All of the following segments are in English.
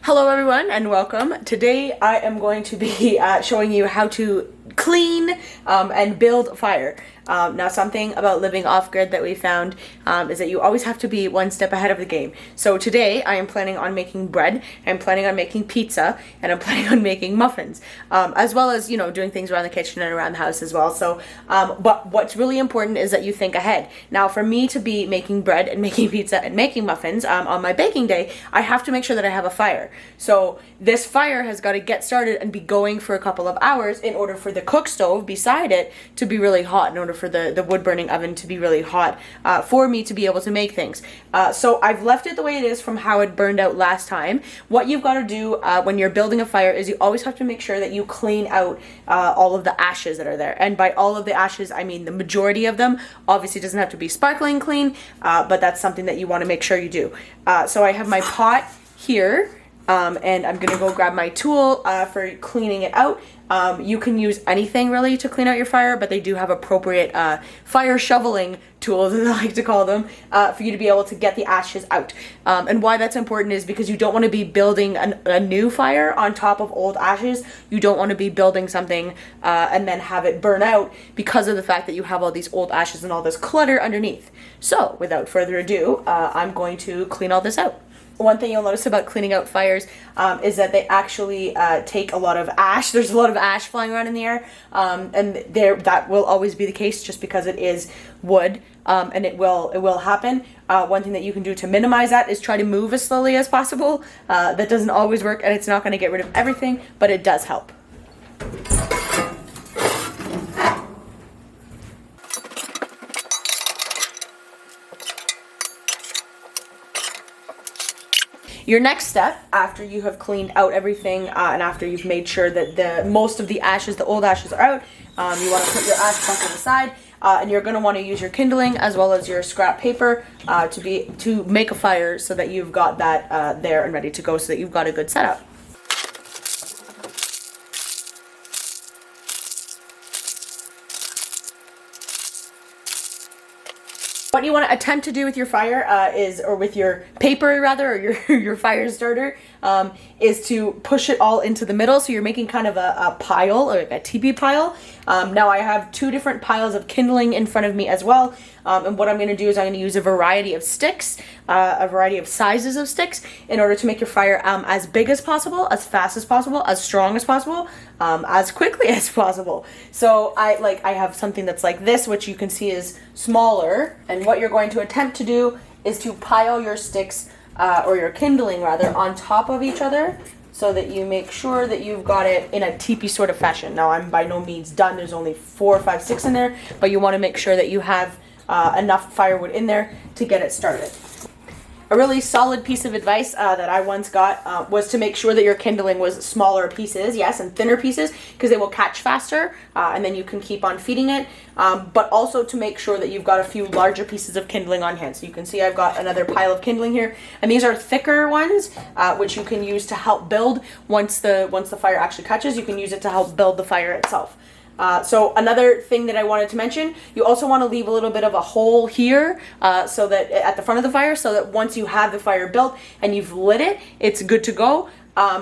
Hello everyone and welcome. Today I am going to be showing you how to clean and build a fire. Now something about living off-grid that we found is that you always have to be one step ahead of the game. So today I am planning on making bread, I'm planning on making pizza, and I'm planning on making muffins, as well as, you know, doing things around the kitchen and around the house as well. So, but what's really important is that you think ahead. Now for me to be making bread and making pizza and making muffins on my baking day, I have to make sure that I have a fire. So this fire has got to get started and be going for a couple of hours in order for the cook stove beside it to be really hot, in order for the wood burning oven to be really hot, for me to be able to make things. So I've left it the way it is from how it burned out last time. What you've got to do when you're building a fire is you always have to make sure that you clean out all of the ashes that are there. And by all of the ashes, I mean the majority of them. Obviously it doesn't have to be sparkling clean, but that's something that you want to make sure you do. So I have my pot here. And I'm gonna go grab my tool for cleaning it out. You can use anything really to clean out your fire, but they do have appropriate fire shoveling tools, as I like to call them, for you to be able to get the ashes out. And why that's important is because you don't want to be building a new fire on top of old ashes. You don't want to be building something and then have it burn out because of the fact that you have all these old ashes and all this clutter underneath. So without further ado, I'm going to clean all this out. One thing you'll notice about cleaning out fires is that they actually take a lot of ash. There's a lot of ash flying around in the air, and that will always be the case just because it is wood, and it will happen. One thing that you can do to minimize that is try to move as slowly as possible. That doesn't always work, and it's not going to get rid of everything, but it does help. Your next step, after you have cleaned out everything and after you've made sure that most of the ashes, the old ashes, are out, you want to put your ash bucket aside, and you're going to want to use your kindling as well as your scrap paper to make a fire so that you've got that there and ready to go, so that you've got a good setup. What you want to attempt to do with your fire or with your paper rather, or your fire starter, is to push it all into the middle. So you're making kind of a pile, or a teepee pile. Now I have two different piles of kindling in front of me as well. And what I'm going to do is I'm going to use a variety of sticks, a variety of sizes of sticks, in order to make your fire as big as possible, as fast as possible, as strong as possible, as quickly as possible. So I have something that's like this, which you can see is smaller. And what you're going to attempt to do is to pile your sticks, or your kindling rather, on top of each other, so that you make sure that you've got it in a teepee sort of fashion. Now I'm by no means done. There's only 4, 5, 6 in there, but you want to make sure that you have enough firewood in there to get it started. A really solid piece of advice that I once got was to make sure that your kindling was smaller pieces, yes, and thinner pieces, because they will catch faster, and then you can keep on feeding it, but also to make sure that you've got a few larger pieces of kindling on hand. So you can see I've got another pile of kindling here, and these are thicker ones, which you can use to help build. Once the fire actually catches, you can use it to help build the fire itself. So another thing that I wanted to mention, you also want to leave a little bit of a hole here, so that at the front of the fire, so that once you have the fire built and you've lit it, it's good to go.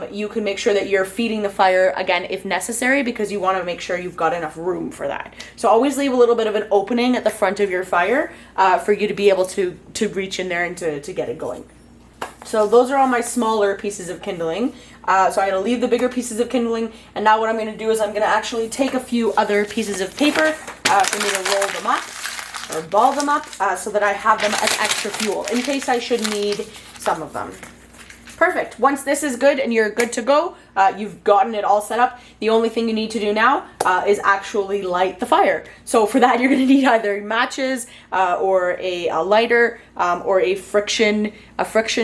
You can make sure that you're feeding the fire again if necessary, because you want to make sure you've got enough room for that. So always leave a little bit of an opening at the front of your fire for you to be able to reach in there and to get it going. So those are all my smaller pieces of kindling. So I'm going to leave the bigger pieces of kindling, and now what I'm going to do is I'm going to actually take a few other pieces of paper for me to roll them up, or ball them up, so that I have them as extra fuel, in case I should need some of them. Perfect. Once this is good and you're good to go, you've gotten it all set up. The only thing you need to do now is actually light the fire. So for that, you're going to need either matches or a lighter, or a friction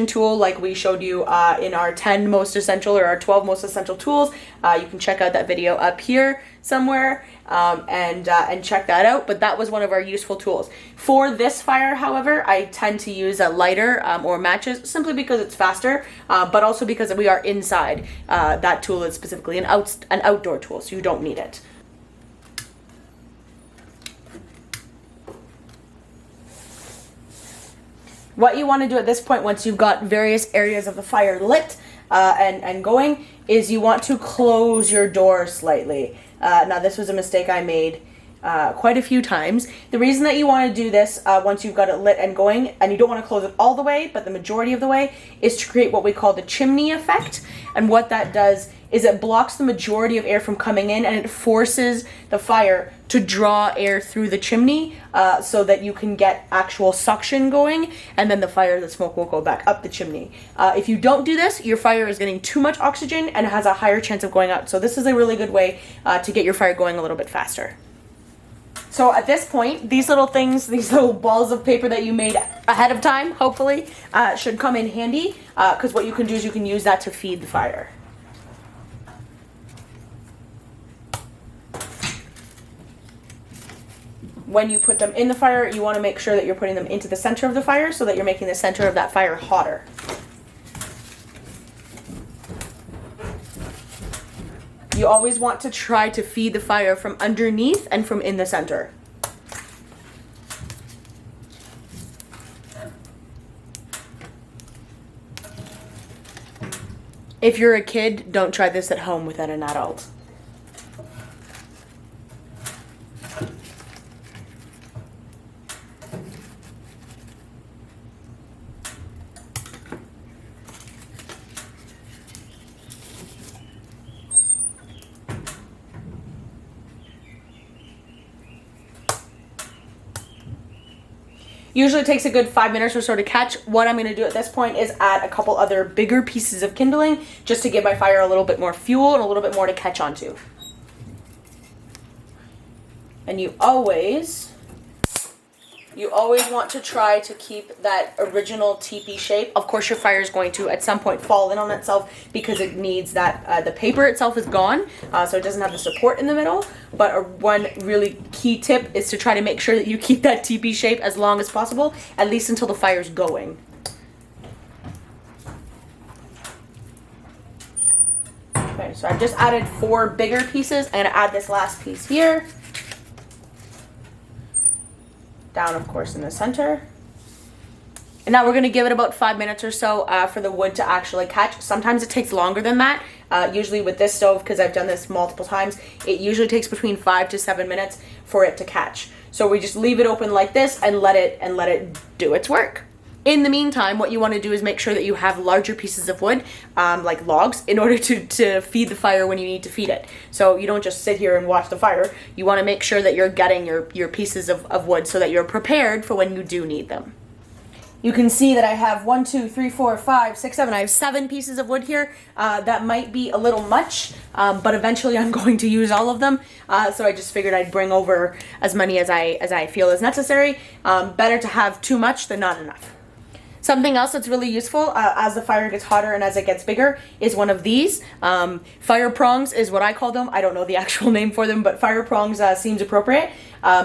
tool like we showed you in our 10 most essential or our 12 most essential tools. You can check out that video up here somewhere and check that out. But that was one of our useful tools. For this fire, however, I tend to use a lighter or matches, simply because it's faster, but also because we are inside. That tool is specifically an outdoor tool, so you don't need it. What you want to do at this point, once you've got various areas of the fire lit, and going is you want to close your door slightly. Now this was a mistake I made quite a few times. The reason that you want to do this once you've got it lit and going, and you don't want to close it all the way, but the majority of the way, is to create what we call the chimney effect. And what that does is it blocks the majority of air from coming in, and it forces the fire to draw air through the chimney so that you can get actual suction going, and then the smoke will go back up the chimney. If you don't do this, your fire is getting too much oxygen and has a higher chance of going out. So this is a really good way to get your fire going a little bit faster. So at this point, these little things, these little balls of paper that you made ahead of time, hopefully, should come in handy, because what you can do is you can use that to feed the fire. When you put them in the fire, you want to make sure that you're putting them into the center of the fire so that you're making the center of that fire hotter. You always want to try to feed the fire from underneath and from in the center. If you're a kid, don't try this at home without an adult. Usually it takes a good 5 minutes or so to catch. What I'm going to do at this point is add a couple other bigger pieces of kindling just to give my fire a little bit more fuel and a little bit more to catch onto. And you always want to try to keep that original teepee shape. Of course, your fire is going to at some point fall in on itself because it needs that, the paper itself is gone, so it doesn't have the support in the middle. But one really key tip is to try to make sure that you keep that teepee shape as long as possible, at least until the fire's going. Okay, so I've just added 4 bigger pieces. I'm gonna add this last piece here. Down, of course, in the center. And now we're going to give it about 5 minutes or so for the wood to actually catch. Sometimes it takes longer than that. Usually with this stove, because I've done this multiple times, it usually takes between 5 to 7 minutes for it to catch. So we just leave it open like this and let it do its work. In the meantime, what you want to do is make sure that you have larger pieces of wood, like logs, in order to feed the fire when you need to feed it. So you don't just sit here and watch the fire. You want to make sure that you're getting your pieces of wood so that you're prepared for when you do need them. You can see that I have 1, 2, 3, 4, 5, 6, 7. I have 7 pieces of wood here. That might be a little much, but eventually I'm going to use all of them. So I just figured I'd bring over as many as I feel is necessary. Better to have too much than not enough. Something else that's really useful as the fire gets hotter and as it gets bigger is one of these. Fire prongs is what I call them. I don't know the actual name for them, but fire prongs seems appropriate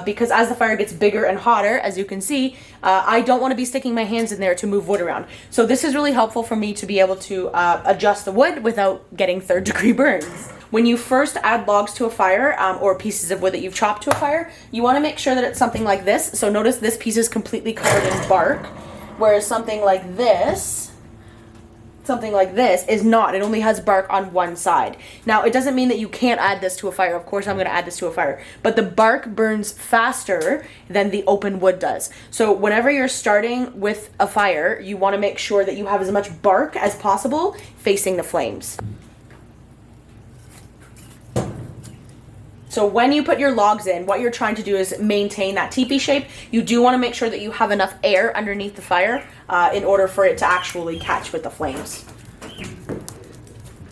because as the fire gets bigger and hotter, as you can see, I don't want to be sticking my hands in there to move wood around. So this is really helpful for me to be able to adjust the wood without getting third-degree burns. When you first add logs to a fire or pieces of wood that you've chopped to a fire, you want to make sure that it's something like this. So notice this piece is completely covered in bark. Whereas something like this is not. It only has bark on one side. Now, it doesn't mean that you can't add this to a fire. Of course, I'm going to add this to a fire. But the bark burns faster than the open wood does. So whenever you're starting with a fire, you want to make sure that you have as much bark as possible facing the flames. So when you put your logs in, what you're trying to do is maintain that teepee shape. You do want to make sure that you have enough air underneath the fire in order for it to actually catch with the flames.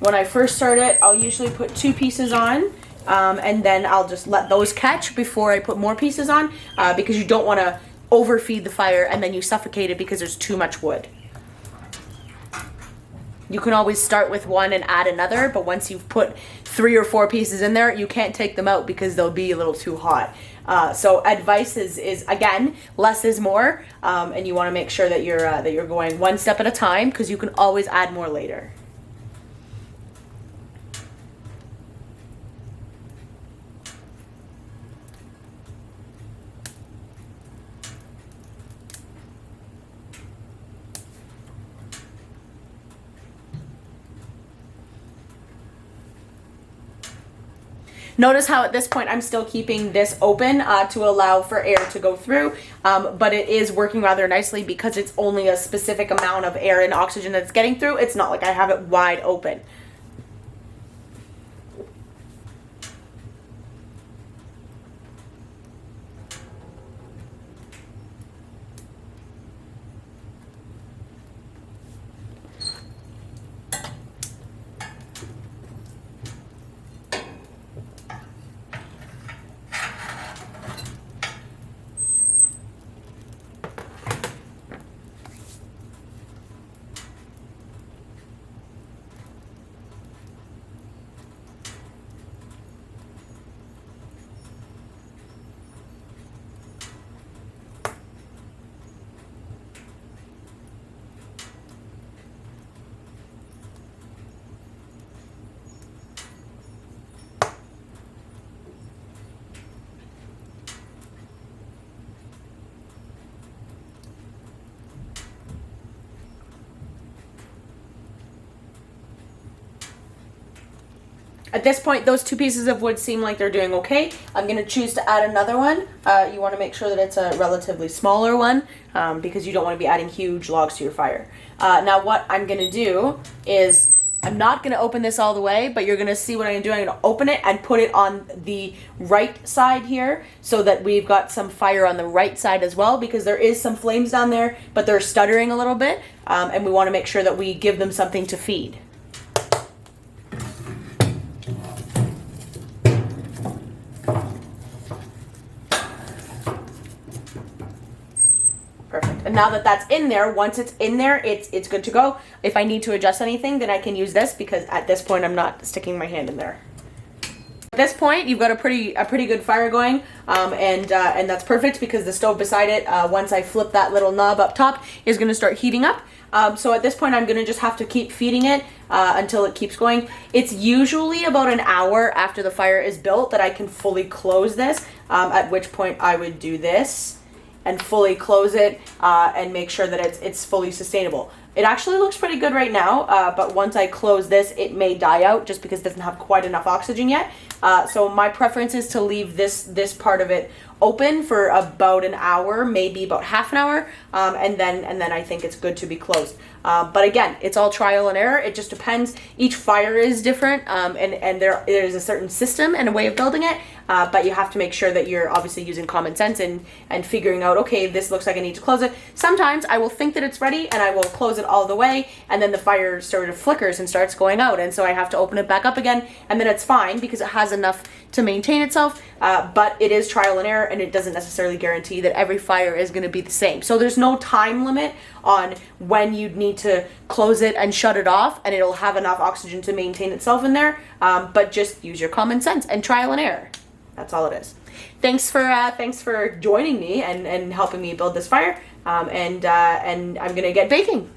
When I first start it, I'll usually put 2 pieces on and then I'll just let those catch before I put more pieces on because you don't want to overfeed the fire and then you suffocate it because there's too much wood. You can always start with 1 and add another, but once you've put 3 or 4 pieces in there, you can't take them out because they'll be a little too hot. So advice is again, less is more, and you want to make sure that you're going 1 step at a time because you can always add more later. Notice how at this point I'm still keeping this open to allow for air to go through, but it is working rather nicely because it's only a specific amount of air and oxygen that's getting through. It's not like I have it wide open. At this point, those 2 pieces of wood seem like they're doing okay. I'm going to choose to add another one. You want to make sure that it's a relatively smaller one because you don't want to be adding huge logs to your fire. Now what I'm going to do is, I'm not going to open this all the way, but you're going to see what I'm going to do. I'm going to open it and put it on the right side here so that we've got some fire on the right side as well, because there is some flames down there, but they're stuttering a little bit, and we want to make sure that we give them something to feed. Perfect. And now that that's in there, once it's in there, it's good to go. If I need to adjust anything, then I can use this, because at this point I'm not sticking my hand in there. At this point, you've got a pretty good fire going, and that's perfect because the stove beside it, once I flip that little knob up top, is going to start heating up. So at this point, I'm going to just have to keep feeding it until it keeps going. It's usually about an hour after the fire is built that I can fully close this, at which point I would do this and fully close it and make sure that it's fully sustainable. It actually looks pretty good right now, but once I close this, it may die out just because it doesn't have quite enough oxygen yet. So my preference is to leave this part of it open for about an hour, maybe about half an hour, and then I think it's good to be closed. But again, it's all trial and error. It just depends. Each fire is different, and there's a certain system and a way of building it, but you have to make sure that you're obviously using common sense and figuring out, okay, this looks like I need to close it. Sometimes I will think that it's ready and I will close it all the way, and then the fire sort of flickers and starts going out, and so I have to open it back up again, and then it's fine because it has enough to maintain itself, but it is trial and error, and it doesn't necessarily guarantee that every fire is going to be the same. So there's no time limit on when you'd need to close it and shut it off, and it'll have enough oxygen to maintain itself in there, but just use your common sense and trial and error. That's all it is. Thanks for joining me and helping me build this fire, and I'm gonna get baking.